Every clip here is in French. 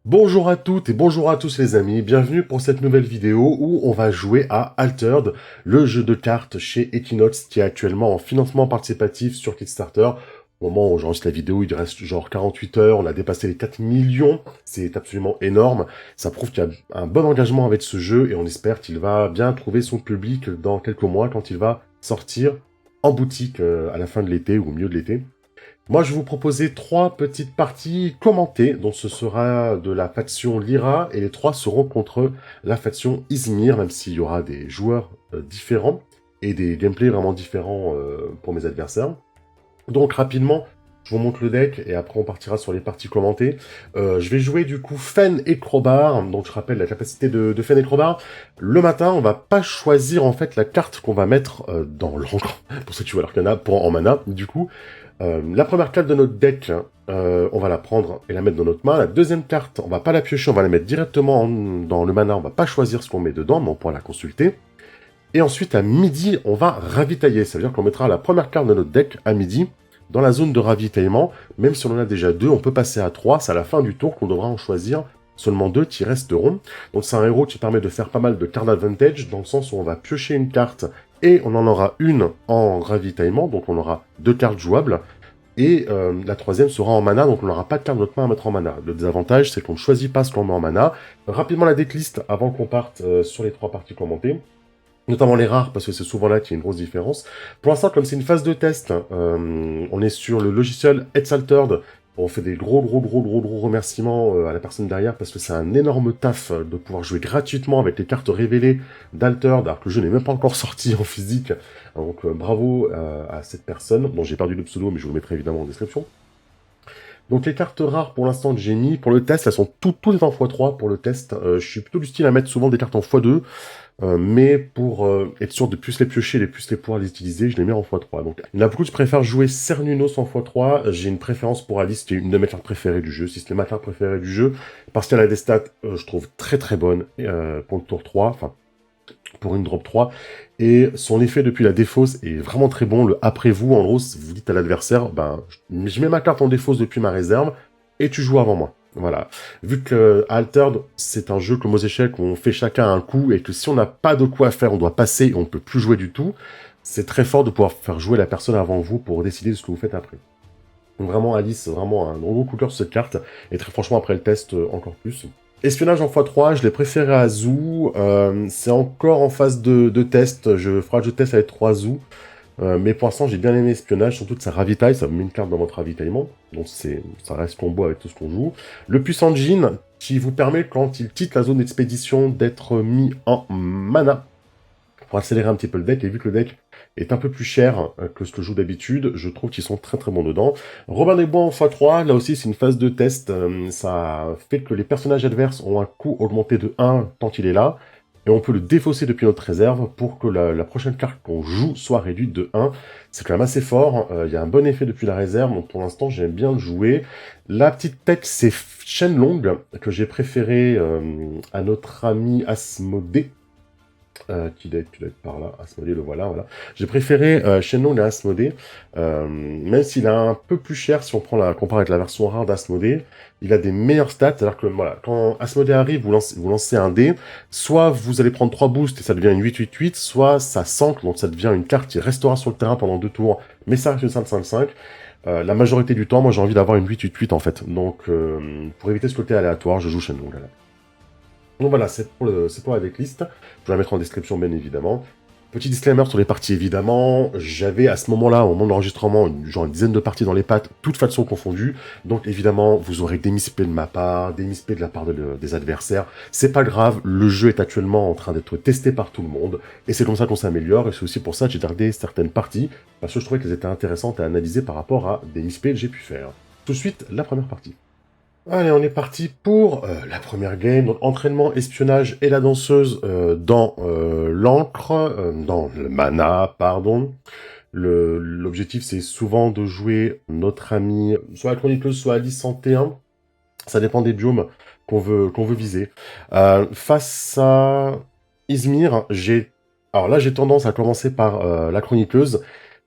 Bonjour à toutes et bonjour à tous les amis, bienvenue pour cette nouvelle vidéo où on va jouer à Altered, le jeu de cartes chez Equinox qui est actuellement en financement participatif sur Kickstarter. Au moment où j'enregistre la vidéo, il reste genre 48 heures, on a dépassé les 4 millions, c'est absolument énorme. Ça prouve qu'il y a un bon engagement avec ce jeu et on espère qu'il va bien trouver son public dans quelques mois quand il va sortir en boutique à la fin de l'été ou au milieu de l'été. Moi, je vais vous proposer trois petites parties commentées, dont ce sera de la faction Lyra, et les trois seront contre la faction Izmir, même s'il y aura des joueurs différents, et des gameplays vraiment différents pour mes adversaires. Donc, rapidement, je vous montre le deck, et après on partira sur les parties commentées. Je vais jouer du coup Fen et Crowbar, donc je rappelle la capacité de Fen et Crowbar. Le matin, on va pas choisir en fait la carte qu'on va mettre dans l'encre, pour ceux qui voient l'arcana, pour en mana, du coup. La première carte de notre deck, on va la prendre et la mettre dans notre main. La deuxième carte, on va pas la piocher, on va la mettre directement dans le mana. On va pas choisir ce qu'on met dedans, mais on pourra la consulter. Et ensuite, à midi, on va ravitailler. Ça veut dire qu'on mettra la première carte de notre deck à midi dans la zone de ravitaillement. Même si on en a déjà deux, on peut passer à 3. C'est à la fin du tour qu'on devra en choisir seulement 2 qui resteront. Donc c'est un héros qui permet de faire pas mal de card advantage, dans le sens où on va piocher une carte et on en aura une en ravitaillement, donc on aura 2 cartes jouables. Et la troisième sera en mana, donc on n'aura pas de carte de notre main à mettre en mana. Le désavantage, c'est qu'on ne choisit pas ce qu'on met en mana. Rapidement la decklist avant qu'on parte sur les 3 parties commentées. Notamment les rares, parce que c'est souvent là qu'il y a une grosse différence. Pour l'instant, comme c'est une phase de test, on est sur le logiciel It's Altered. On fait des gros remerciements à la personne derrière, parce que c'est un énorme taf de pouvoir jouer gratuitement avec les cartes révélées d'Altered, alors que le jeu n'est même pas encore sorti en physique. Donc bravo à cette personne, dont j'ai perdu le pseudo, mais je vous le mettrai évidemment en description. Donc les cartes rares pour l'instant que j'ai mis, pour le test, elles sont toutes en x3 pour le test. Je suis plutôt du style à mettre souvent des cartes en x2. Mais pour être sûr de plus les piocher, de plus les pouvoir les utiliser, je les mets en x3. Donc, il y en a beaucoup qui préfèrent jouer Cernunos en x3. J'ai une préférence pour Alice, qui est une de mes cartes préférées du jeu. Si c'est ma carte préférée du jeu, parce qu'elle a des stats, je trouve très bonnes pour le tour 3, enfin, pour une drop 3. Et son effet depuis la défausse est vraiment très bon. Le après vous, en gros, si vous dites à l'adversaire, ben, je mets ma carte en défausse depuis ma réserve, et tu joues avant moi. Voilà. Vu que Altered, c'est un jeu comme aux échecs où on fait chacun un coup et que si on n'a pas de coup à faire, on doit passer et on ne peut plus jouer du tout, c'est très fort de pouvoir faire jouer la personne avant vous pour décider de ce que vous faites après. Donc vraiment, Alice, vraiment un gros coup de cœur sur cette carte, et très franchement, après le test, encore plus. Espionnage en x3, je l'ai préféré à Zoo, c'est encore en phase de test, je ferai je test avec 3 Zoo. Mais pour l'instant, j'ai bien aimé Espionnage, surtout que ça ravitaille, ça met une carte dans votre ravitaillement. Donc ça reste combo avec tout ce qu'on joue. Le puissant Jean, qui vous permet, quand il quitte la zone d'expédition, d'être mis en mana. Pour accélérer un petit peu le deck, et vu que le deck est un peu plus cher que ce que je joue d'habitude, je trouve qu'ils sont très bons dedans. Robin des Bois en x3, là aussi c'est une phase de test, ça fait que les personnages adverses ont un coût augmenté de 1 tant qu'il est là, et on peut le défausser depuis notre réserve pour que la prochaine carte qu'on joue soit réduite de 1. C'est quand même assez fort, il y a un bon effet depuis la réserve, donc pour l'instant j'aime bien le jouer. La petite tech c'est Shenlong, que j'ai préféré à notre ami Asmodée, qui doit être par là, Asmodée, le voilà. J'ai préféré Shenlong et Asmodée, même s'il est un peu plus cher si on prend compare avec la version rare d'Asmodée. Il a des meilleures stats, c'est-à-dire que voilà, quand Asmodée arrive, vous lancez un dé, soit vous allez prendre 3 boosts et ça devient une 8-8-8, soit ça s'ancre, donc ça devient une carte qui restera sur le terrain pendant 2 tours, mais ça reste une 5-5-5. La majorité du temps, moi j'ai envie d'avoir une 8-8-8 en fait, donc pour éviter ce côté aléatoire, je joue Shenlong là. Donc voilà, c'est pour la decklist. Je vais la mettre en description, bien évidemment. Petit disclaimer sur les parties, évidemment. J'avais à ce moment-là, au moment de l'enregistrement, genre une dizaine de parties dans les pattes, toutes factions confondues. Donc évidemment, vous aurez des misplays de ma part, des misplays de la part des adversaires. C'est pas grave, le jeu est actuellement en train d'être testé par tout le monde. Et c'est comme ça qu'on s'améliore. Et c'est aussi pour ça que j'ai gardé certaines parties, parce que je trouvais qu'elles étaient intéressantes à analyser par rapport à des misplays que j'ai pu faire. Tout de suite, la première partie. Allez, on est parti pour la première game. Donc, entraînement, espionnage et la danseuse dans l'encre, dans le mana, pardon. L'objectif, c'est souvent de jouer notre ami, soit la chroniqueuse, soit Alice 101. Ça dépend des biomes qu'on veut viser. Face à Izmir, alors là, j'ai tendance à commencer par la chroniqueuse,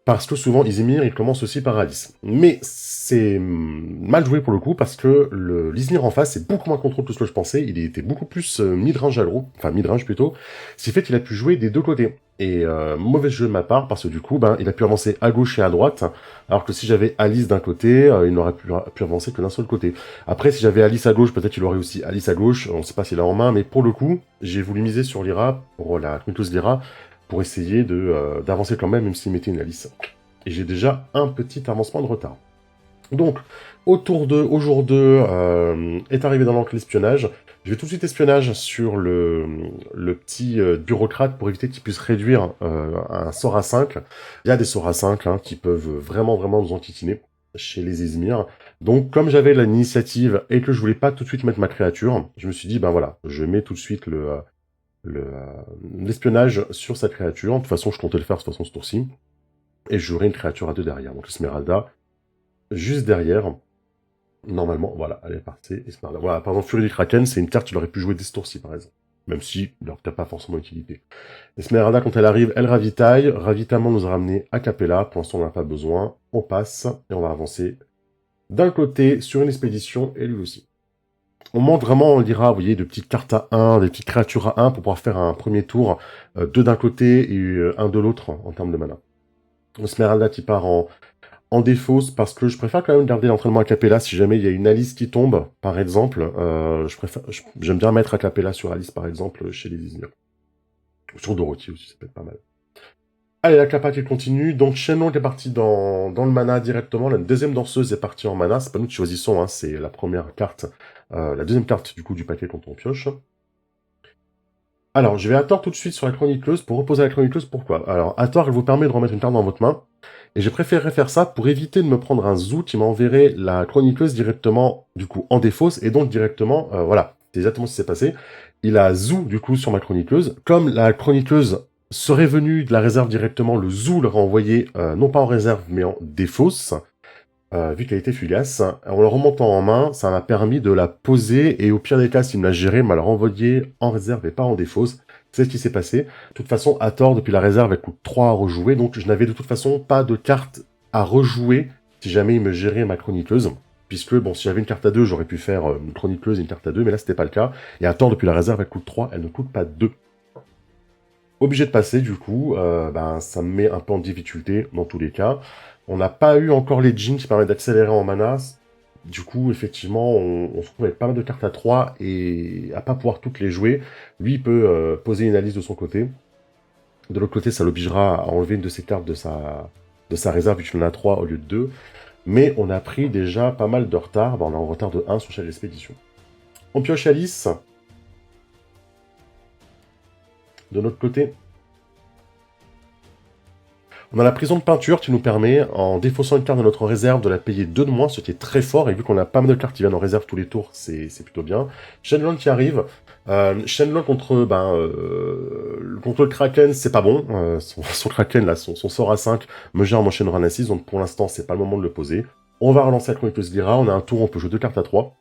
parce que souvent Izmir, il commence aussi par Alice. Mais c'est mal joué pour le coup, parce que l'Izmir en face, c'est beaucoup moins contrôle que ce que je pensais, il était beaucoup plus mid-range aggro, enfin mid-range plutôt, ce qui fait qu'il a pu jouer des deux côtés. Et mauvais jeu de ma part, parce que du coup, il a pu avancer à gauche et à droite, alors que si j'avais Alice d'un côté, il n'aurait pu avancer que d'un seul côté. Après, si j'avais Alice à gauche, peut-être qu'il aurait aussi Alice à gauche, on ne sait pas s'il a en main, mais pour le coup, j'ai voulu miser sur Lyra, pour la Quintus Lyra, pour essayer d'avancer quand même s'il mettait une Alice. Et j'ai déjà un petit avancement de retard. Donc, au jour 2, est arrivé dans l'encre l'espionnage. Je vais tout de suite espionnage sur le petit bureaucrate pour éviter qu'il puisse réduire un sort à 5. Il y a des sorts à 5 hein, qui peuvent vraiment nous enquiquiner chez les Izmir. Donc, comme j'avais l'initiative et que je voulais pas tout de suite mettre ma créature, je me suis dit, ben voilà, je mets tout de suite l'espionnage sur cette créature. De toute façon, je comptais le faire de toute façon ce tour-ci. Et j'aurai une créature à 2 derrière. Donc Esmeralda, juste derrière. Normalement, voilà, elle est partie. Esmeralda. Voilà, par exemple, Furie du Kraken, c'est une carte que tu aurais pu jouer dès ce tour-ci, par exemple. Même si, alors t'as pas forcément utilité. Esmeralda, quand elle arrive, elle ravitaille. Ravitaillement nous a ramené à Capella. Pour l'instant, on n'a pas besoin. On passe et on va avancer d'un côté sur une expédition et lui aussi. On monte vraiment, on dira, vous voyez, de petites cartes à 1, des petites créatures à 1 pour pouvoir faire un premier tour, 2 d'un côté et 1 de l'autre en termes de mana. Esmeralda qui part en défausse parce que je préfère quand même garder l'entraînement à Capella si jamais il y a une Alice qui tombe, par exemple. J'aime bien mettre à Capella sur Alice, par exemple, chez les Izmir. Sur Dorothy aussi, ça peut être pas mal. Allez, la capa qui continue. Donc, Shenlong est parti dans le mana directement. La deuxième danseuse est partie en mana. C'est pas nous qui choisissons, hein, c'est la première carte. La deuxième carte, du coup, du paquet quand on pioche. Alors, je vais à tort tout de suite sur la chroniqueuse pour reposer la chroniqueuse. Pourquoi? Alors, à tort, elle vous permet de remettre une carte dans votre main. Et j'ai préféré faire ça pour éviter de me prendre un zoo qui m'enverrait la chroniqueuse directement, du coup, en défausse. Et donc, directement, voilà, c'est exactement ce qui s'est passé. Il a zoo, du coup, sur ma chroniqueuse. Comme la chroniqueuse serait venue de la réserve directement, le zoo l'aurait envoyé, non pas en réserve, mais en défausse. Vu qu'elle était fugace, en le remontant en main, ça m'a permis de la poser, et au pire des cas, s'il me l'a géré, m'a la renvoyé en réserve et pas en défausse. C'est ce qui s'est passé. De toute façon, à tort, depuis la réserve, elle coûte 3 à rejouer, donc je n'avais de toute façon pas de carte à rejouer si jamais il me gérait ma chroniqueuse. Puisque, bon, si j'avais une carte à 2, j'aurais pu faire une chroniqueuse et une carte à 2, mais là, c'était pas le cas. Et à tort, depuis la réserve, elle coûte 3, elle ne coûte pas 2. Obligé de passer, du coup, ça me met un peu en difficulté dans tous les cas. On n'a pas eu encore les jeans qui permettent d'accélérer en mana. Du coup, effectivement, on se retrouve avec pas mal de cartes à 3 et à pas pouvoir toutes les jouer. Lui, il peut poser une Alice de son côté. De l'autre côté, ça l'obligera à enlever une de ses cartes de sa réserve, vu qu'il en a 3 au lieu de 2. Mais on a pris déjà pas mal de retard. On est en retard de 1 sur chaque expédition. On pioche Alice. De notre côté, on a la prison de peinture qui nous permet, en défaussant une carte de notre réserve, de la payer 2 de moins, ce qui est très fort, et vu qu'on a pas mal de cartes qui viennent en réserve tous les tours, c'est plutôt bien. Shenlong qui arrive. Shenlong contre le Kraken, c'est pas bon. Son Kraken, là, son sort à 5 me gère mon Shenron à 6, donc pour l'instant, c'est pas le moment de le poser. On va relancer la Chronicleuse Lyra, on a un tour, on peut jouer 2 cartes à 3.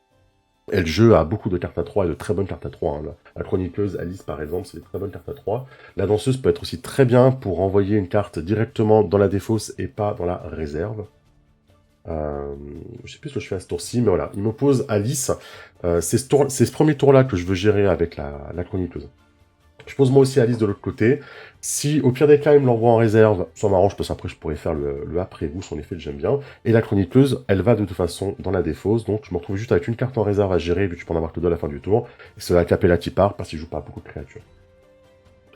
Et le jeu a beaucoup de cartes à 3 et de très bonnes cartes à 3. Hein. La chroniqueuse Alice, par exemple, c'est des très bonnes cartes à 3. La danseuse peut être aussi très bien pour envoyer une carte directement dans la défausse et pas dans la réserve. Je sais plus ce que je fais à ce tour-ci, mais voilà. Il m'oppose Alice. C'est ce premier tour-là que je veux gérer avec la chroniqueuse. Je pose moi aussi Alice de l'autre côté. Si au pire des cas il me l'envoie en réserve, ça m'arrange parce qu'après je pourrais faire le après-goût, son effet que j'aime bien. Et la chroniqueuse, elle va de toute façon dans la défausse, donc je me retrouve juste avec une carte en réserve à gérer, vu que je peux en avoir que 2 à la fin du tour. Et c'est la Capella qui part, parce qu'il joue pas beaucoup de créatures.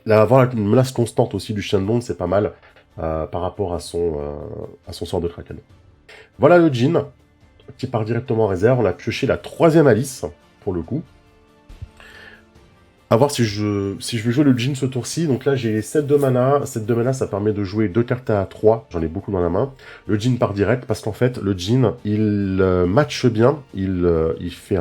Là, avoir une menace constante aussi du Shenlong, c'est pas mal par rapport à son sort de Kraken. Voilà le Djinn, qui part directement en réserve. On a pioché la 3e Alice, pour le coup. A voir si je vais jouer le Djinn ce tour-ci. Donc là, j'ai 7 de mana. 7 de mana, ça permet de jouer 2 cartes à 3. J'en ai beaucoup dans la main. Le Djinn part direct parce qu'en fait, le Djinn, il matche bien. Il fait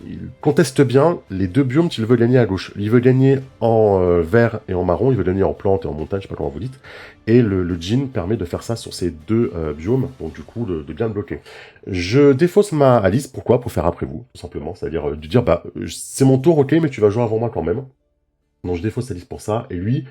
il conteste bien les 2 biomes qu'il veut gagner à gauche. Il veut gagner en vert et en marron. Il veut gagner en plante et en montagne, je sais pas comment vous dites. Et le Djinn permet de faire ça sur ces 2 biomes. Donc du coup, de bien le bloquer. Je défausse ma Alice, pourquoi? Pour faire après vous, tout simplement. C'est-à-dire de dire, c'est mon tour, ok, mais tu vas jouer avant moi quand même. Donc je défausse Alice pour ça, et lui,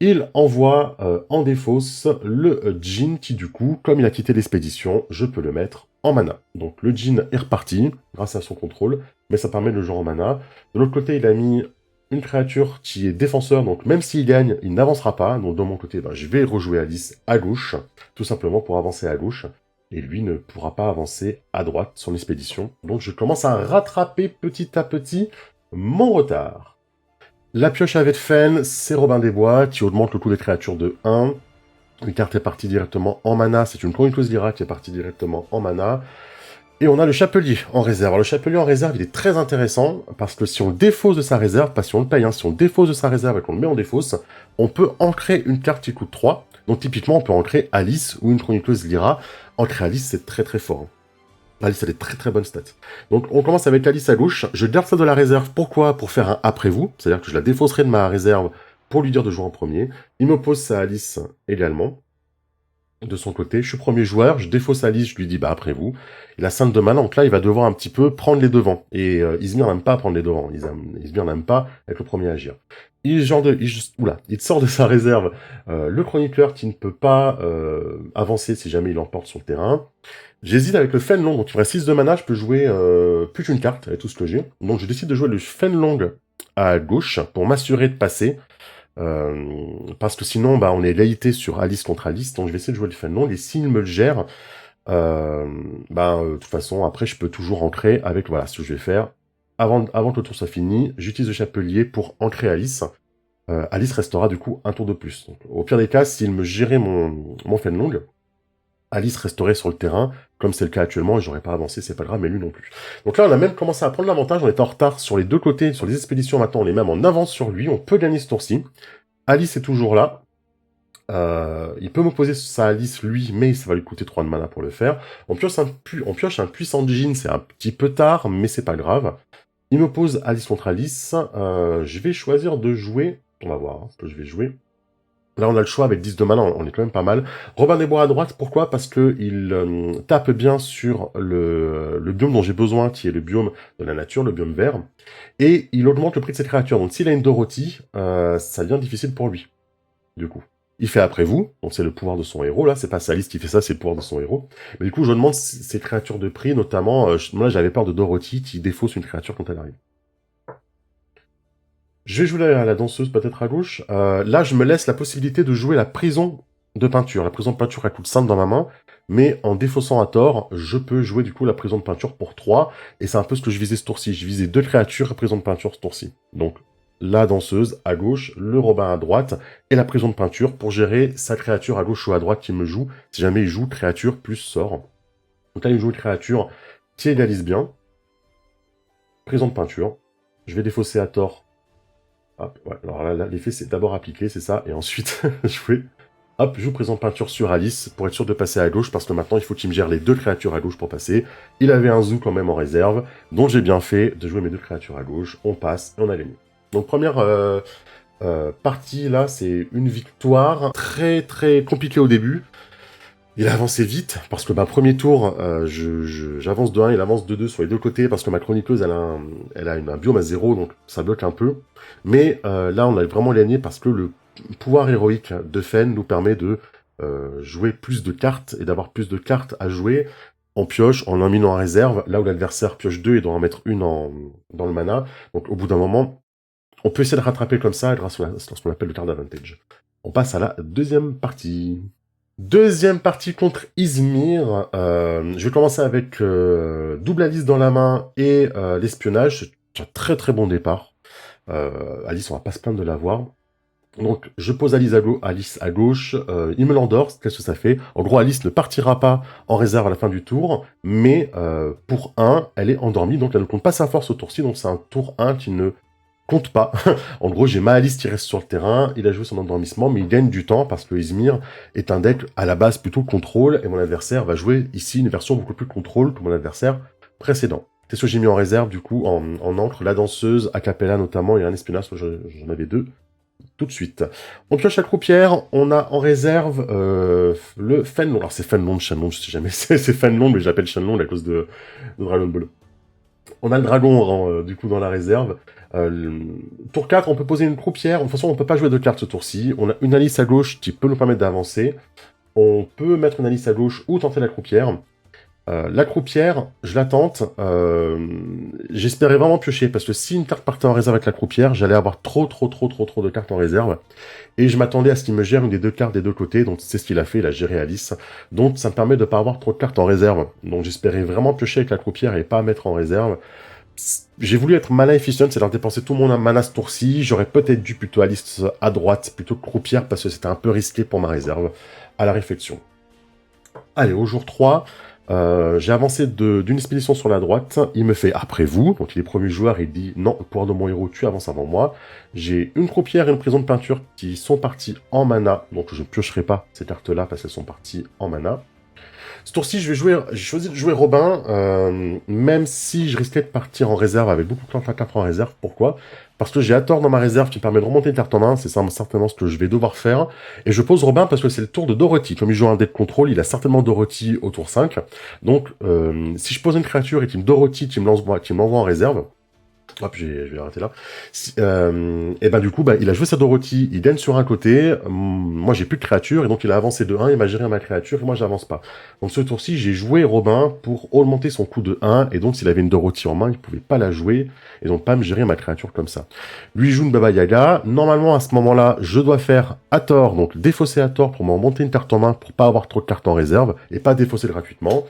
il envoie en défausse le Jin qui du coup, comme il a quitté l'expédition, je peux le mettre en mana. Donc le Jin est reparti grâce à son contrôle, mais ça permet de le jouer en mana. De l'autre côté, il a mis une créature qui est défenseur, donc même s'il gagne, il n'avancera pas. Donc de mon côté, je vais rejouer Alice à gauche, tout simplement pour avancer à gauche. Et lui ne pourra pas avancer à droite sur l'expédition. Donc je commence à rattraper petit à petit mon retard. La pioche avec Fen, c'est Robin des Bois, qui augmente le coût des créatures de 1. Une carte est partie directement en mana, c'est une Chronicleuse Lyra qui est partie directement en mana. Et on a le Chapelier en réserve. Alors, le Chapelier en réserve, il est très intéressant, parce que si on le défausse de sa réserve, pas si on le paye, si on le défausse de sa réserve et qu'on le met en défausse, on peut ancrer une carte qui coûte 3. Donc typiquement, on peut ancrer Alice ou une Chronicleuse Lyra. Ancrer Alice, c'est très très fort. Alice a des très très bonnes stats. Donc on commence avec Alice à gauche, je garde ça de la réserve, pourquoi? Pour faire un après vous, c'est-à-dire que je la défausserai de ma réserve pour lui dire de jouer en premier. Il m'oppose sa Alice également. De son côté, je suis premier joueur, je défausse Alice, je lui dis après vous. Il a 5 de mana, donc là il va devoir un petit peu prendre les devants. Et Izmir n'aime pas prendre les devants, Izmir n'aime pas être le premier à agir. Il sort de sa réserve le chroniqueur qui ne peut pas avancer si jamais il emporte son terrain. J'hésite avec le Fenlong, donc il me reste 6 de mana, je peux jouer plus qu'une carte avec tout ce que j'ai. Donc je décide de jouer le Fenlong à gauche pour m'assurer de passer. Parce que sinon, on est laïté sur Alice contre Alice, donc je vais essayer de jouer le Fenlong, et s'il me le gère, de toute façon, après, je peux toujours ancrer avec, voilà, ce que je vais faire. Avant que le tour soit fini, j'utilise le Chapelier pour ancrer Alice. Alice restera du coup un tour de plus. Donc, au pire des cas, s'il me gérait mon Fenlong, Alice resterait sur le terrain, comme c'est le cas actuellement, et j'aurais pas avancé, c'est pas grave, mais lui non plus. Donc là, on a même commencé à prendre l'avantage, on est en retard sur les deux côtés, sur les expéditions maintenant, on est même en avance sur lui, on peut gagner ce tour-ci. Alice est toujours là, il peut m'opposer sa Alice, lui, mais ça va lui coûter 3 de mana pour le faire. On pioche un puissant Jin, c'est un petit peu tard, mais c'est pas grave. Il m'oppose Alice contre Alice, je vais choisir de jouer, on va voir ce que je vais jouer. Là, on a le choix avec 10 de mana, on est quand même pas mal. Robin des Bois à droite, pourquoi? Parce que il tape bien sur le biome dont j'ai besoin, qui est le biome de la nature, le biome vert. Et il augmente le prix de ses créatures. Donc s'il a une Dorothy, ça devient difficile pour lui, du coup. Il fait après vous, donc c'est le pouvoir de son héros, là, c'est pas Alice qui fait ça, c'est le pouvoir de son héros. Mais du coup, je demande ses créatures de prix, notamment, moi j'avais peur de Dorothy qui défausse une créature quand elle arrive. Je vais jouer la danseuse peut-être à gauche. Là, je me laisse la possibilité de jouer la prison de peinture. La prison de peinture, elle coûte 5 dans ma main, mais en défaussant à tort, je peux jouer du coup la prison de peinture pour 3, et c'est un peu ce que je visais ce tour-ci. Je visais 2 créatures et prison de peinture ce tour-ci. Donc, la danseuse à gauche, le Robin à droite, et la prison de peinture pour gérer sa créature à gauche ou à droite qui me joue, si jamais il joue créature plus sort. Donc là, il joue une créature qui égalise bien. Prison de peinture. Je vais défausser à tort. Hop, ouais. Alors là, l'effet, c'est d'abord appliquer, c'est ça, et ensuite, je joue présent peinture sur Alice, pour être sûr de passer à gauche, parce que maintenant, il faut qu'il me gère les 2 créatures à gauche pour passer. Il avait un zoo quand même en réserve, donc j'ai bien fait de jouer mes 2 créatures à gauche, on passe, et on a gagné. Donc première partie, là, c'est une victoire très très compliquée au début. Il a avancé vite, parce que premier tour, j'avance de 1, il avance de 2 sur les deux côtés, parce que ma chroniqueuse, elle a un biome à 0, donc ça bloque un peu. Mais là, on a vraiment gagné, parce que le pouvoir héroïque de Fen nous permet de jouer plus de cartes, et d'avoir plus de cartes à jouer en pioche, en mis en réserve, là où l'adversaire pioche 2 et doit en mettre une dans le mana. Donc au bout d'un moment, on peut essayer de rattraper comme ça, grâce à ce qu'on appelle le card advantage. On passe à la deuxième partie. Deuxième partie contre Izmir. Je vais commencer avec double Alice dans la main et l'espionnage. C'est un très très bon départ. Alice, on va pas se plaindre de l'avoir. Donc, je pose Alice à gauche. Il me l'endort. Qu'est-ce que ça fait? En gros, Alice ne partira pas en réserve à la fin du tour. Mais pour 1, elle est endormie. Donc, elle ne compte pas sa force au tour-ci. Donc, c'est un tour 1 qui ne compte pas. En gros, j'ai ma Alice qui reste sur le terrain, il a joué son endormissement, mais il gagne du temps parce que Izmir est un deck à la base plutôt contrôle, et mon adversaire va jouer ici une version beaucoup plus contrôle que mon adversaire précédent. C'est ce que j'ai mis en réserve, du coup, en encre, la danseuse, a cappella notamment, et un espionnage, j'en avais 2, tout de suite. On pioche la croupière, on a en réserve le Fenlong. Alors c'est Fenlong, Shenlong, je sais jamais, c'est Fenlong, mais j'appelle Shenlong à cause de Dragon Ball. On a le dragon, du coup, dans la réserve. Tour 4, on peut poser une croupière. De toute façon, on peut pas jouer de cartes ce tour-ci. On a une Alice à gauche qui peut nous permettre d'avancer. On peut mettre une Alice à gauche ou tenter la croupière. La croupière, je la tente. J'espérais vraiment piocher, parce que si une carte partait en réserve avec la croupière, j'allais avoir trop de cartes en réserve. Et je m'attendais à ce qu'il me gère une des deux cartes des deux côtés, donc c'est ce qu'il a fait, il a géré Alice. Donc ça me permet de ne pas avoir trop de cartes en réserve. Donc j'espérais vraiment piocher avec la croupière et pas mettre en réserve. J'ai voulu être mana efficient, c'est-à-dire dépenser tout mon mana ce tour-ci. J'aurais peut-être dû plutôt Alice à droite, plutôt que croupière, parce que c'était un peu risqué pour ma réserve, à la réflexion. Allez, au jour 3, j'ai avancé d'une expédition sur la droite, il me fait après vous, donc il est premier joueur, il dit non, le pouvoir de mon héros, tu avances avant moi. J'ai une croupière et une prison de peinture qui sont partis en mana, donc je ne piocherai pas ces cartes-là parce qu'elles sont parties en mana. Ce tour-ci, j'ai choisi de jouer Robin, même si je risquais de partir en réserve avec beaucoup de cartes en réserve. Pourquoi? Parce que j'ai Hathor dans ma réserve qui me permet de remonter une carte en main, c'est certainement ce que je vais devoir faire. Et je pose Robin parce que c'est le tour de Dorothy. Comme il joue un dé de contrôle, il a certainement Dorothy au tour 5. Donc, si je pose une créature et qu'il me Dorothy, qui me l'envoie en réserve, hop, je vais arrêter là. Et ben du coup, il a joué sa Dorothy, il gagne sur un côté, moi j'ai plus de créature, et donc il a avancé de 1, il m'a géré ma créature, et moi j'avance pas. Donc ce tour-ci, j'ai joué Robin pour augmenter son coût de 1, et donc s'il avait une Dorothy en main, il pouvait pas la jouer, et donc pas me gérer ma créature comme ça. Lui il joue une Baba Yaga, normalement à ce moment-là, je dois faire Hathor, donc défausser Hathor pour me remonter une carte en main, pour pas avoir trop de cartes en réserve, et pas défausser gratuitement.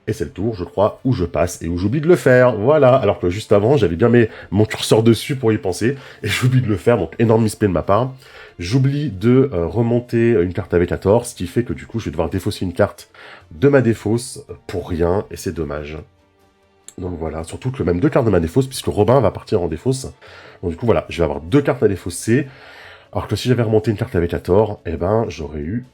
Et c'est le tour, je crois, où je passe et où j'oublie de le faire. Voilà. Alors que juste avant, j'avais bien mis mon curseur dessus pour y penser. Et j'oublie de le faire, donc énorme misplay de ma part. J'oublie de remonter une carte avec Hathor, ce qui fait que du coup, je vais devoir défausser une carte de ma défausse pour rien. Et c'est dommage. Donc voilà, surtout que même deux cartes de ma défausse, puisque Robin va partir en défausse. Donc du coup, voilà, je vais avoir deux cartes à défausser. Alors que si j'avais remonté une carte avec Hathor, eh ben, j'aurais eu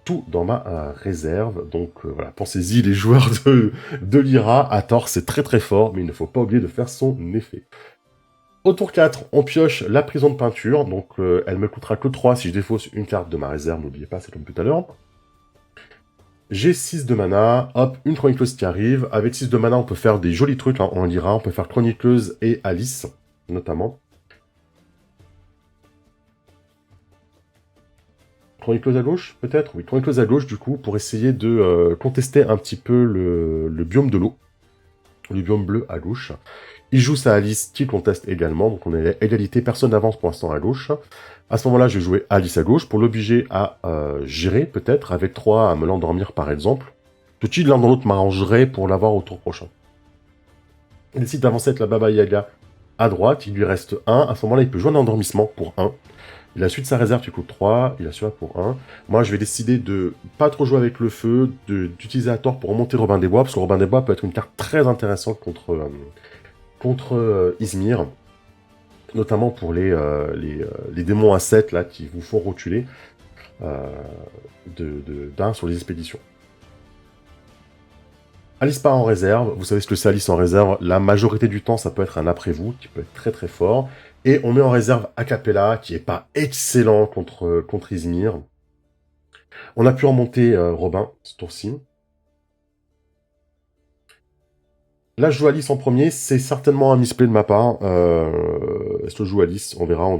tout dans ma réserve. Donc voilà, pensez-y les joueurs de Lyra. Hathor, c'est très fort, mais il ne faut pas oublier de faire son effet. Au tour 4, on pioche la prison de peinture. Donc elle me coûtera que 3 si je défausse une carte de ma réserve, n'oubliez pas, c'est comme tout à l'heure. J'ai 6 de mana, hop, une chroniqueuse qui arrive. Avec 6 de mana, on peut faire des jolis trucs en Lyra. On peut faire chroniqueuse et Alice, notamment. Chroniqueuse à gauche, peut-être? Oui, chroniqueuse à gauche, du coup, pour essayer de contester un petit peu le biome de l'eau. Le biome bleu à gauche. Il joue sa Alice qui conteste également, donc on est à égalité, personne n'avance pour l'instant à gauche. À ce moment-là, je vais jouer Alice à gauche pour l'obliger à gérer, peut-être, avec 3 à me l'endormir par exemple. Tout de suite, l'un dans l'autre m'arrangerait pour l'avoir au tour prochain. Il décide d'avancer avec la Baba Yaga à droite, il lui reste 1. À ce moment-là, il peut jouer un endormissement pour 1. Il a suite sa réserve qui coûte 3, il a celui-là pour 1. Moi, je vais décider de pas trop jouer avec le feu, d'utiliser Hathor pour remonter Robin des Bois, parce que Robin des Bois peut être une carte très intéressante contre Izmir, notamment pour les démons à 7 là, qui vous font rotuler d'un sur les expéditions. Alice part en réserve, vous savez ce que c'est Alice en réserve, la majorité du temps ça peut être un après-vous, qui peut être très fort, et on met en réserve Acapella, qui est pas excellent contre Izmir. On a pu remonter Robin, ce tour-ci. Là, je joue Alice en premier, c'est certainement un misplay de ma part. Est-ce que je joue Alice? On verra.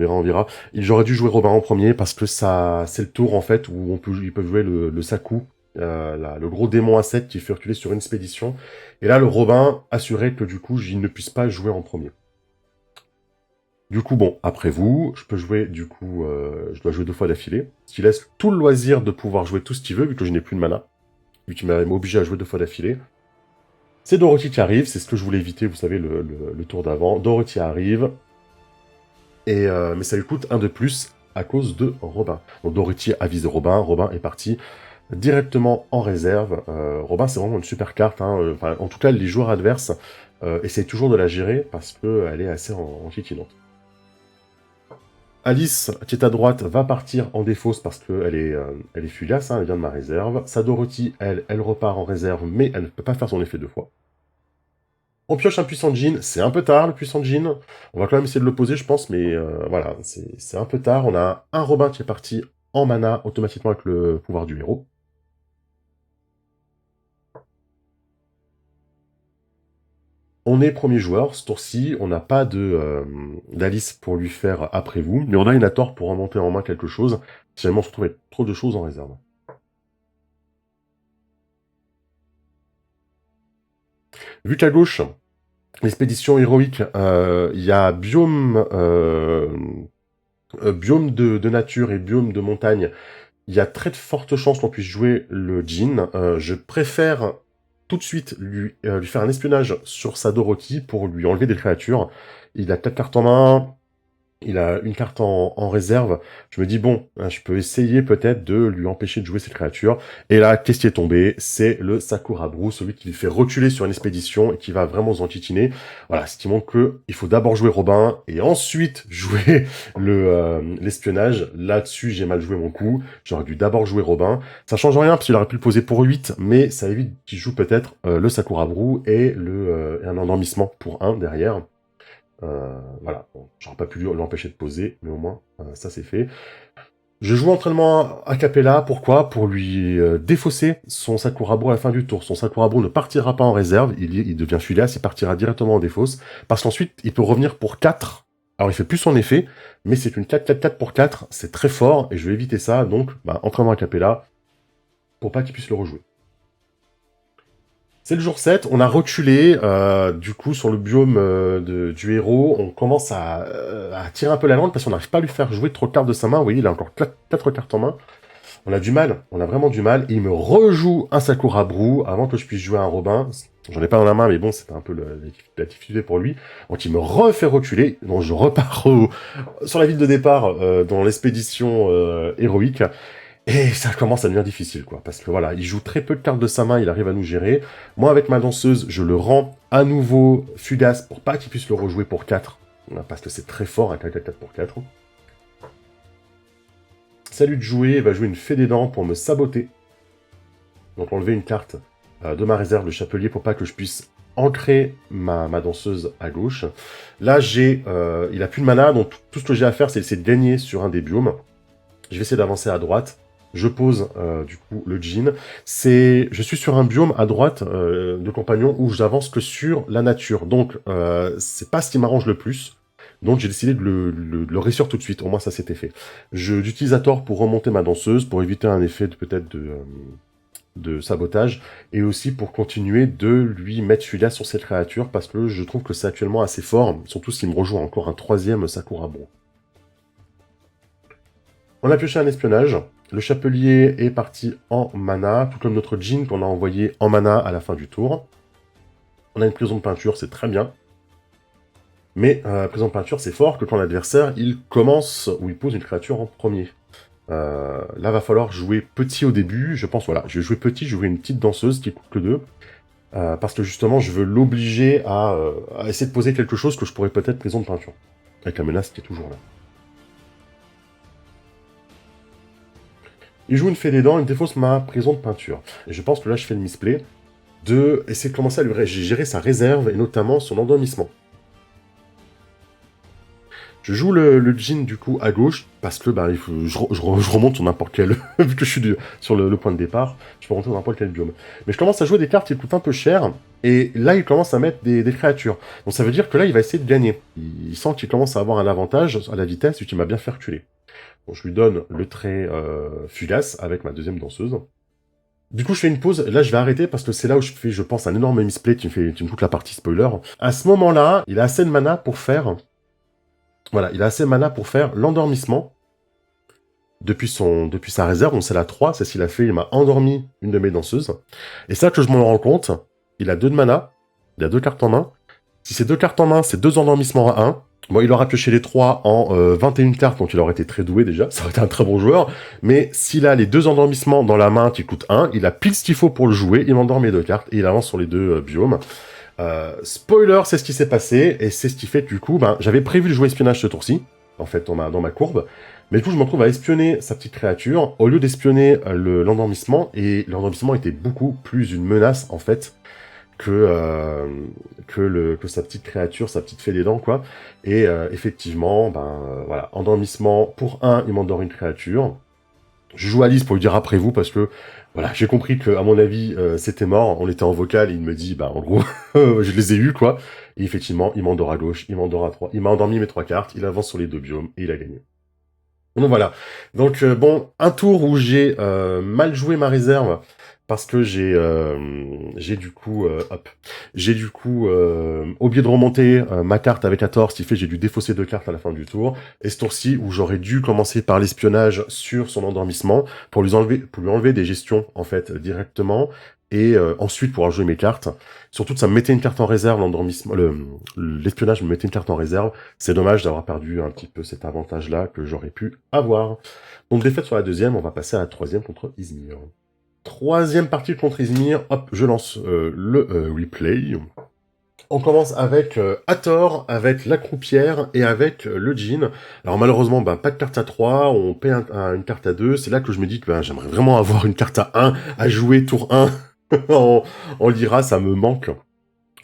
J'aurais dû jouer Robin en premier, parce que ça, c'est le tour, en fait, où ils peuvent jouer le Saku, le gros démon à 7 qui fait reculer sur une expédition. Et là, le Robin assurait que, du coup, je ne puisse pas jouer en premier. Du coup, bon, après vous, je peux jouer, du coup, je dois jouer 2 fois d'affilée, ce qui laisse tout le loisir de pouvoir jouer tout ce qu'il veut, vu que je n'ai plus de mana, vu qu'il m'a obligé à jouer 2 fois d'affilée. C'est Dorothy qui arrive, c'est ce que je voulais éviter, vous savez, le tour d'avant. Dorothy arrive, mais ça lui coûte 1 de plus à cause de Robin. Donc Dorothy avise Robin, Robin est parti directement en réserve. Robin, c'est vraiment une super carte, hein. Enfin, en tout cas, les joueurs adverses essayent toujours de la gérer, parce qu'elle est assez enquiquinante. Alice, qui est à droite, va partir en défausse parce qu'elle elle est fugace, hein, elle vient de ma réserve. Sa Dorothy, elle repart en réserve, mais elle ne peut pas faire son effet 2 fois. On pioche un puissant Jean, c'est un peu tard le puissant Jean. On va quand même essayer de l'opposer, je pense, mais voilà, c'est un peu tard. On a un Robin qui est parti en mana automatiquement avec le pouvoir du héros. On est premier joueur, ce tour-ci, on n'a pas de d'Alice pour lui faire après vous, mais on a une Hathor pour remonter en main quelque chose, si jamais on se retrouve avec trop de choses en réserve. Vu qu'à gauche, l'expédition héroïque, il y a biome de nature et biome de montagne. Il y a très de fortes chances qu'on puisse jouer le Djinn. Je préfère tout de suite lui faire un espionnage sur sa Dorothy pour lui enlever des créatures. Il a 4 cartes en main, il a une carte en réserve. Je me dis, bon, je peux essayer peut-être de lui empêcher de jouer ces créatures. Et là, qu'est-ce qui est tombé? C'est le Sakurabru, celui qui lui fait reculer sur une expédition et qui va vraiment zentitiner. Voilà, ce qui montre que il faut d'abord jouer Robin et ensuite jouer l'espionnage. Là-dessus, j'ai mal joué mon coup. J'aurais dû d'abord jouer Robin. Ça change rien parce qu'il aurait pu le poser pour 8, mais ça évite qu'il joue peut-être le Sakurabru et un endormissement pour 1 derrière. Voilà, bon, j'aurais pas pu l'empêcher de poser, mais au moins, ça c'est fait. Je joue entraînement a cappella, pourquoi? Pour lui défausser son Sakurabru à la fin du tour. Son Sakurabru ne partira pas en réserve, il devient Fulias, il partira directement en défausse, parce qu'ensuite, il peut revenir pour 4. Alors il fait plus son effet, mais c'est une 4-4-4 pour 4, c'est très fort, et je vais éviter ça, donc entraînement a cappella, pour pas qu'il puisse le rejouer. C'est le jour 7, on a reculé, du coup, sur le biome du héros, on commence à tirer un peu la langue parce qu'on n'arrive pas à lui faire jouer trop de cartes de sa main. Vous voyez, il a encore 4 cartes en main. On a du mal, on a vraiment du mal. Et il me rejoue un Sakurabru avant que je puisse jouer un Robin. J'en ai pas dans la main, mais bon, c'était un peu la difficulté pour lui. Donc il me refait reculer, donc je repars sur la ville de départ dans l'expédition héroïque. Et ça commence à devenir difficile, quoi. Parce que voilà, il joue très peu de cartes de sa main, il arrive à nous gérer. Moi, avec ma danseuse, je le rends à nouveau fugace pour pas qu'il puisse le rejouer pour 4. Parce que c'est très fort, un 4-4 pour 4. Salut de jouer, il va jouer une fée des dents pour me saboter. Donc enlever une carte de ma réserve, le chapelier, pour pas que je puisse ancrer ma danseuse à gauche. Là, il a plus de mana, donc tout ce que j'ai à faire, c'est essayer de gagner sur un des biomes. Je vais essayer d'avancer à droite. Je pose du coup le Djinn. Je suis sur un biome à droite de compagnon où j'avance que sur la nature. Donc c'est pas ce qui m'arrange le plus. Donc j'ai décidé de le réussir tout de suite. Au moins ça s'était fait. J'utilise à tort pour remonter ma danseuse, pour éviter un effet peut-être de sabotage, et aussi pour continuer de lui mettre celui-là sur cette créature, parce que je trouve que c'est actuellement assez fort, surtout s'il me rejoint encore un 3e Sakurabru. On a pioché un espionnage. Le chapelier est parti en mana, tout comme notre Djinn qu'on a envoyé en mana à la fin du tour. On a une prison de peinture, c'est très bien. Mais prison de peinture, c'est fort que quand l'adversaire, il commence ou il pose une créature en premier. Là, va falloir jouer petit au début. Je pense, voilà, je vais jouer petit, je vais jouer une petite danseuse qui coûte que 2. Parce que justement, je veux l'obliger à essayer de poser quelque chose que je pourrais peut-être prison de peinture. Avec la menace qui est toujours là. Il joue une fée des dents, il me défausse ma prison de peinture. Et je pense que là, je fais le misplay de essayer de commencer à lui gérer sa réserve, et notamment son endormissement. Je joue le Djinn, du coup, à gauche, parce que je remonte sur n'importe quel... vu que je suis sur le point de départ, je peux remonter dans n'importe quel biome. Mais je commence à jouer des cartes qui coûtent un peu cher, et là, il commence à mettre des créatures. Donc ça veut dire que là, il va essayer de gagner. Il sent qu'il commence à avoir un avantage à la vitesse, vu qu'il m'a bien fait reculer. Bon, je lui donne le trait fugace avec ma deuxième danseuse. Du coup, je fais une pause. Là, je vais arrêter parce que c'est là où je fais, je pense, un énorme misplay qui me fait toute la partie spoiler. À ce moment-là, il a assez de mana pour faire... Voilà, il a assez de mana pour faire l'endormissement. Depuis sa réserve, donc c'est la 3, c'est ce qu'il a fait, il m'a endormi une de mes danseuses. Et ça que je m'en rends compte, il a 2 de mana, il a 2 cartes en main. Si c'est 2 cartes en main, c'est 2 endormissements à 1. Bon, il aura pioché les 3 en 21 cartes, donc il aurait été très doué déjà, ça aurait été un très bon joueur. Mais s'il a les 2 endormissements dans la main qui coûtent 1, il a pile ce qu'il faut pour le jouer, il m'endort mes 2 cartes, et il avance sur les 2 biomes. Spoiler, c'est ce qui s'est passé, et c'est ce qui fait que du coup, j'avais prévu de jouer espionnage ce tour-ci, en fait, dans ma courbe. Mais du coup, je me retrouve à espionner sa petite créature, au lieu d'espionner l'endormissement, et l'endormissement était beaucoup plus une menace, en fait, que sa petite créature, sa petite fée des dents, quoi. Et effectivement, voilà, endormissement, pour 1, il m'endort une créature. Je joue Alice pour lui dire après vous, parce que, voilà, j'ai compris que, à mon avis, c'était mort. On était en vocal, et il me dit, bah, en gros, je les ai eus, quoi. Et effectivement, il m'endort à gauche, il m'endort à 3. Il m'a endormi mes 3 cartes, il avance sur les 2 biomes, et il a gagné. Donc voilà. Donc bon, un tour où j'ai mal joué ma réserve parce que j'ai du coup hop, j'ai du coup oublié de remonter ma carte avec 14, ce qui fait que j'ai dû défausser 2 cartes à la fin du tour. Et ce tour-ci où j'aurais dû commencer par l'espionnage sur son endormissement pour lui enlever des gestions en fait directement et ensuite pouvoir jouer mes cartes. Surtout que ça me mettait une carte en réserve, l'endormissement, l'espionnage me mettait une carte en réserve. C'est dommage d'avoir perdu un petit peu cet avantage-là que j'aurais pu avoir. Donc défaite sur la deuxième, on va passer à la troisième contre Izmir. Troisième partie contre Izmir, hop, je lance le replay. On commence avec Hathor, avec la croupière et avec le djinn. Alors malheureusement, pas de carte à 3, on paie une carte à 2. C'est là que je me dis que j'aimerais vraiment avoir une carte à 1 à jouer tour 1 en Lyra, ça me manque.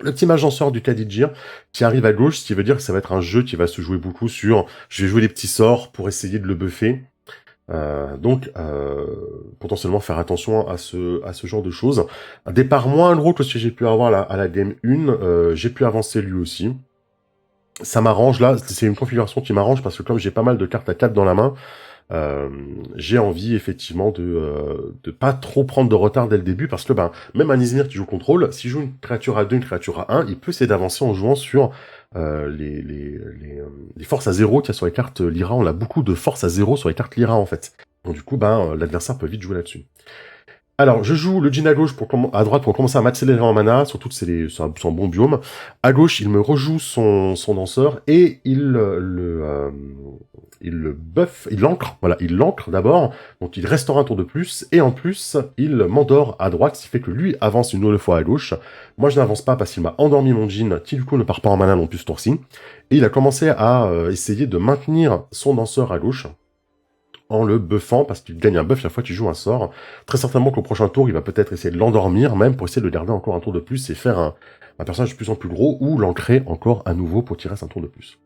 Le petit agenceur du Khadijir qui arrive à gauche, ce qui veut dire que ça va être un jeu qui va se jouer beaucoup sur je vais jouer des petits sorts pour essayer de le buffer. Donc, potentiellement faire attention à ce genre de choses. Un départ moins gros que ce que j'ai pu avoir à la game 1, j'ai pu avancer lui aussi. Ça m'arrange, là, c'est une configuration qui m'arrange parce que comme j'ai pas mal de cartes à 4 dans la main, j'ai envie effectivement de pas trop prendre de retard dès le début parce que même un Izmir qui joue contrôle, s'il joue une créature à 2, une créature à 1, il peut essayer d'avancer en jouant sur les forces à 0 qu'il y a sur les cartes Lyra. On a beaucoup de forces à 0 sur les cartes Lyra en fait. Donc du coup, l'adversaire peut vite jouer là-dessus. Alors, je joue le djinn à gauche à droite pour commencer à m'accélérer en mana, surtout que c'est un bon biome. À gauche, il me rejoue son danseur et il le buff, il l'ancre, voilà, il l'ancre d'abord, donc il restaure un tour de plus, et en plus, il m'endort à droite, ce qui fait que lui avance une nouvelle fois à gauche. Moi, je n'avance pas parce qu'il m'a endormi mon djinn, qui du coup ne part pas en mana non plus ce tour-ci. Et il a commencé à essayer de maintenir son danseur à gauche, en le buffant, parce qu'il gagne un buff chaque fois qu'il joue un sort. Très certainement qu'au prochain tour, il va peut-être essayer de l'endormir, même pour essayer de le garder encore un tour de plus, et faire un personnage de plus en plus gros, ou l'ancrer encore à nouveau pour tirer un tour de plus.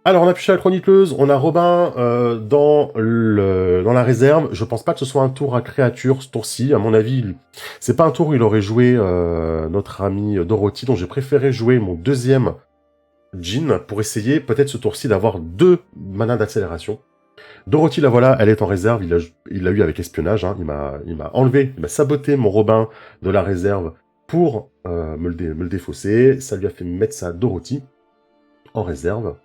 Alors, on a pioché la chroniqueuse, on a Robin dans la réserve. Je pense pas que ce soit un tour à créature, ce tour-ci. À mon avis, c'est pas un tour où il aurait joué notre ami Dorothy, donc j'ai préféré jouer mon deuxième djinn pour essayer, peut-être ce tour-ci, d'avoir 2 manas d'accélération. Dorothy, la voilà, elle est en réserve, il l'a eu avec espionnage, hein. Il m'a enlevé, il m'a saboté mon Robin de la réserve pour me le défausser. Ça lui a fait mettre sa Dorothy en réserve.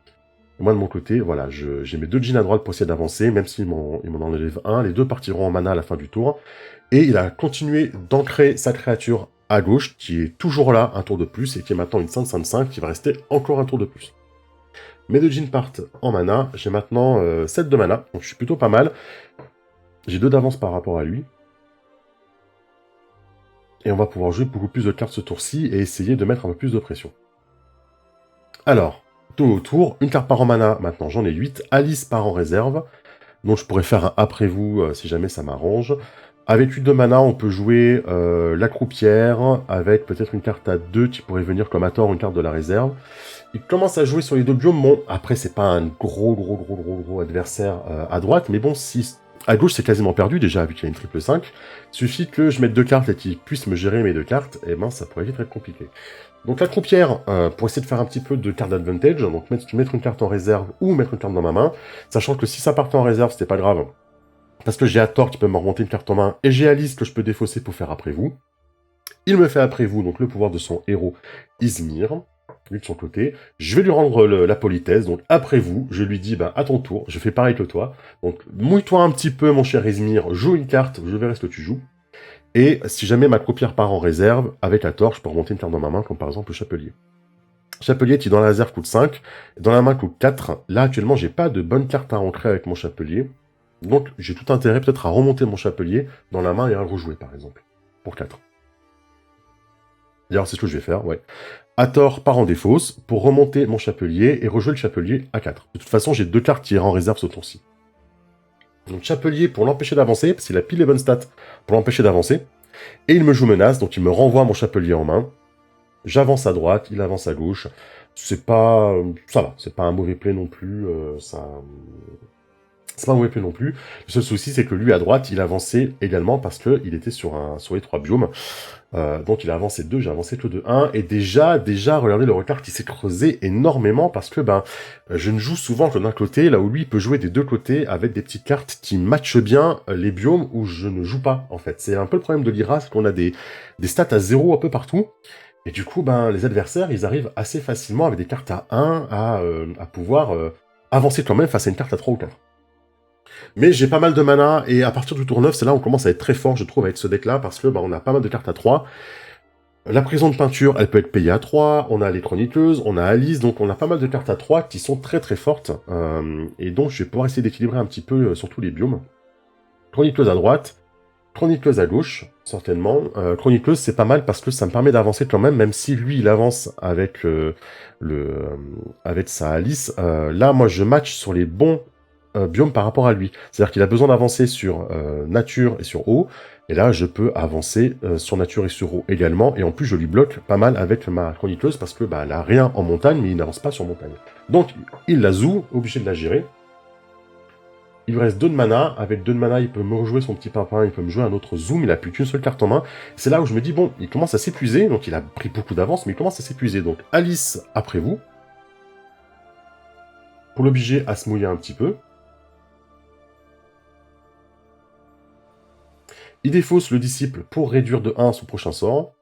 Et moi, de mon côté, voilà, j'ai mes 2 djinns à droite pour essayer d'avancer, même s'il m'en enlève un. Les 2 partiront en mana à la fin du tour. Et il a continué d'ancrer sa créature à gauche, qui est toujours là, un tour de plus, et qui est maintenant une 5-5-5, qui va rester encore un tour de plus. Mes 2 djinns partent en mana, j'ai maintenant 7 de mana, donc je suis plutôt pas mal. J'ai 2 d'avance par rapport à lui. Et on va pouvoir jouer beaucoup plus de cartes ce tour-ci et essayer de mettre un peu plus de pression. Alors, tour au tour, une carte part en mana, maintenant j'en ai 8, Alice part en réserve, donc je pourrais faire un après vous si jamais ça m'arrange. Avec 8 de mana, on peut jouer la croupière, avec peut-être une carte à 2 qui pourrait venir comme Hathor, une carte de la réserve. Il commence à jouer sur les 2 biomes, bon, après c'est pas un gros adversaire à droite, mais bon, si à gauche c'est quasiment perdu déjà, vu qu'il y a une triple 5, suffit que je mette 2 cartes et qu'il puisse me gérer mes 2 cartes, et ça pourrait vite être compliqué. Donc la croupière, pour essayer de faire un petit peu de carte d'advantage, donc mettre une carte en réserve ou mettre une carte dans ma main, sachant que si ça partait en réserve, c'était pas grave, parce que j'ai Hathor qui peut me remonter une carte en main, et j'ai Alice que je peux défausser pour faire après vous. Il me fait après vous, donc le pouvoir de son héros, Izmir, lui de son côté. Je vais lui rendre la politesse, donc après vous, je lui dis, à ton tour, je fais pareil que toi. Donc mouille-toi un petit peu, mon cher Izmir, joue une carte, je verrai ce que tu joues. Et si jamais ma croupière part en réserve, avec Hathor, je peux remonter une carte dans ma main, comme par exemple le Chapelier. Chapelier qui dans la réserve coûte 5, dans la main coûte 4. Là actuellement j'ai pas de bonne carte à ancrer avec mon Chapelier. Donc j'ai tout intérêt peut-être à remonter mon Chapelier dans la main et à le rejouer par exemple. Pour 4. D'ailleurs c'est ce que je vais faire, ouais. Hathor part en défausse pour remonter mon Chapelier et rejouer le Chapelier à 4. De toute façon j'ai 2 cartes qui iraient en réserve ce tour-ci. Donc Chapelier pour l'empêcher d'avancer, parce qu'il a pile les bonnes stats pour l'empêcher d'avancer. Et il me joue menace, donc il me renvoie mon Chapelier en main. J'avance à droite, il avance à gauche. C'est pas... ça va, c'est pas un mauvais play non plus, ça C'est pas mauvais fait non plus. Le seul souci, c'est que lui, à droite, il avançait également parce qu'il était sur les 3 biomes. Donc il a avancé 2, j'ai avancé que de 1. Et déjà, regardez le retard qui s'est creusé énormément parce que je ne joue souvent que d'un côté, là où lui, il peut jouer des deux côtés avec des petites cartes qui matchent bien les biomes où je ne joue pas, en fait. C'est un peu le problème de l'IRA, c'est qu'on a des stats à 0 un peu partout. Et du coup, les adversaires, ils arrivent assez facilement avec des cartes à 1 à pouvoir avancer quand même face à une carte à 3 ou 4. Mais j'ai pas mal de mana, et à partir du tour 9, c'est là où on commence à être très fort, je trouve, avec ce deck-là, parce que on a pas mal de cartes à 3. La prison de peinture, elle peut être payée à 3, on a les chroniqueuses, on a Alice, donc on a pas mal de cartes à 3 qui sont très très fortes, et donc je vais pouvoir essayer d'équilibrer un petit peu sur tous les biomes. Chroniqueuse à droite, chroniqueuse à gauche, certainement. Chroniqueuse, c'est pas mal parce que ça me permet d'avancer quand même si lui, il avance avec, avec sa Alice. Là, moi, je match sur les bons biomes par rapport à lui. C'est-à-dire qu'il a besoin d'avancer sur nature et sur eau, et là, je peux avancer sur nature et sur eau également, et en plus, je lui bloque pas mal avec ma chroniqueuse parce que elle a rien en montagne, mais il n'avance pas sur montagne. Donc, il la zoue, obligé de la gérer. Il lui reste 2 de mana. Avec 2 de mana, il peut me rejouer son petit papin, il peut me jouer un autre zoom, il a plus qu'une seule carte en main. C'est là où je me dis, bon, il commence à s'épuiser, donc il a pris beaucoup d'avance, mais il commence à s'épuiser. Donc Alice, après vous, pour l'obliger à se mouiller un petit peu. Il défausse le disciple pour réduire de 1 son prochain sort.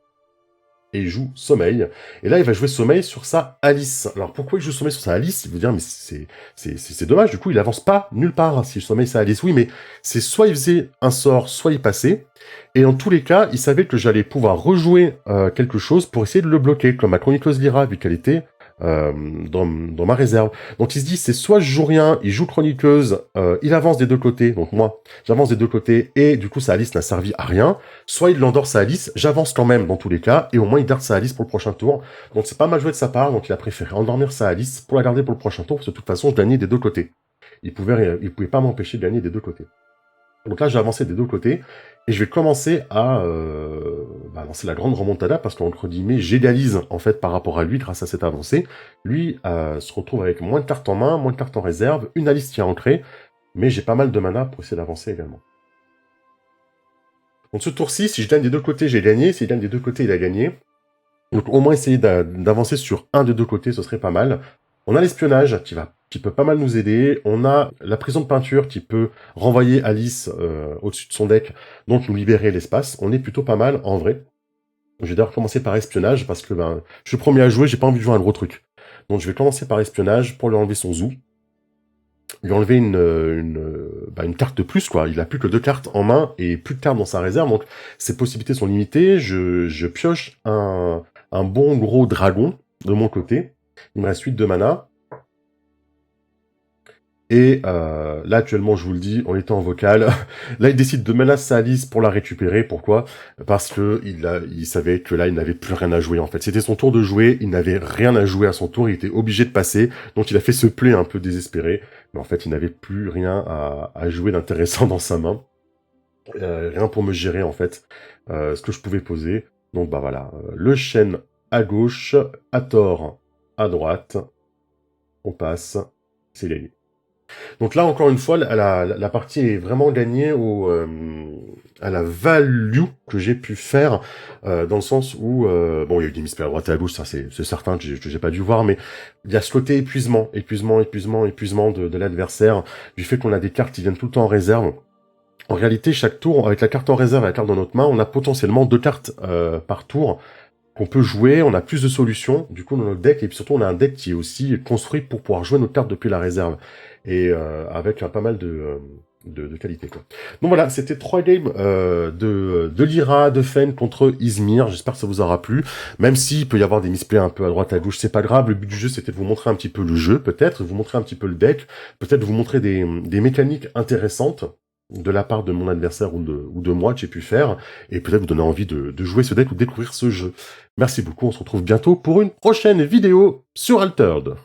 Et il joue Sommeil. Et là, il va jouer Sommeil sur sa Alice. Alors, pourquoi il joue Sommeil sur sa Alice? Il veut dire, mais c'est dommage, du coup, il avance pas nulle part si je Sommeil sa Alice. Oui, mais c'est soit il faisait un sort, soit il passait. Et en tous les cas, il savait que j'allais pouvoir rejouer quelque chose pour essayer de le bloquer, comme ma Chroniqueuse Lyra, vu qu'elle était dans ma réserve. Donc il se dit, c'est soit je joue rien, il joue Chroniqueuse, il avance des deux côtés, donc moi, j'avance des deux côtés, et du coup sa Alice n'a servi à rien, soit il l'endort sa Alice, j'avance quand même dans tous les cas, et au moins il garde sa Alice pour le prochain tour. Donc c'est pas mal joué de sa part, donc il a préféré endormir sa Alice pour la garder pour le prochain tour, parce que de toute façon je gagnais des deux côtés. Il pouvait pas m'empêcher de gagner des deux côtés. Donc là, j'ai avancé des deux côtés, et je vais commencer à lancer la grande remontada, parce qu'entre guillemets, j'égalise en fait par rapport à lui grâce à cette avancée. Lui se retrouve avec moins de cartes en main, moins de cartes en réserve, une Alice qui est ancrée, mais j'ai pas mal de mana pour essayer d'avancer également. Donc ce tour-ci, si je gagne des deux côtés, j'ai gagné, si je gagne des deux côtés, il a gagné. Donc au moins essayer d'avancer sur un des deux côtés, ce serait pas mal. On a l'espionnage qui peut pas mal nous aider. On a la prison de peinture qui peut renvoyer Alice au-dessus de son deck, donc nous libérer l'espace. On est plutôt pas mal en vrai. Je vais d'ailleurs commencer par espionnage parce que je suis premier à jouer, j'ai pas envie de jouer un gros truc. Donc je vais commencer par espionnage pour lui enlever son zoo. Lui enlever une carte de plus, quoi. Il a plus que 2 cartes en main et plus de cartes dans sa réserve, donc ses possibilités sont limitées. Je pioche un bon gros dragon de mon côté. Il me reste 8 de mana. Et là, actuellement, je vous le dis, on était en vocal. Là, il décide de menacer Alice pour la récupérer. Pourquoi? Parce que il savait que là, il n'avait plus rien à jouer, en fait. C'était son tour de jouer, il n'avait rien à jouer à son tour, il était obligé de passer. Donc, il a fait ce play un peu désespéré. Mais en fait, il n'avait plus rien à jouer d'intéressant dans sa main. Rien pour me gérer, en fait, ce que je pouvais poser. Donc, voilà. Le chêne à gauche, Hathor à droite. On passe. C'est gagné. Donc là, encore une fois, la partie est vraiment gagnée à la value que j'ai pu faire, dans le sens où, il y a eu des misplays à droite et à gauche, ça c'est certain que j'ai pas dû voir, mais il y a ce côté épuisement de l'adversaire, du fait qu'on a des cartes qui viennent tout le temps en réserve. En réalité, chaque tour, avec la carte en réserve et la carte dans notre main, on a potentiellement 2 cartes par tour qu'on peut jouer, on a plus de solutions, du coup, dans notre deck, et puis surtout, on a un deck qui est aussi construit pour pouvoir jouer nos cartes depuis la réserve, et avec pas mal de qualité, quoi. Donc voilà, c'était 3 games de Lyra, de Fen contre Izmir, j'espère que ça vous aura plu, même s'il peut y avoir des misplays un peu à droite, à gauche, c'est pas grave, le but du jeu, c'était de vous montrer un petit peu le jeu, peut-être, de vous montrer un petit peu le deck, peut-être de vous montrer des mécaniques intéressantes, de la part de mon adversaire ou de moi que j'ai pu faire, et peut-être vous donner envie de jouer ce deck ou de découvrir ce jeu. Merci beaucoup, on se retrouve bientôt pour une prochaine vidéo sur Altered.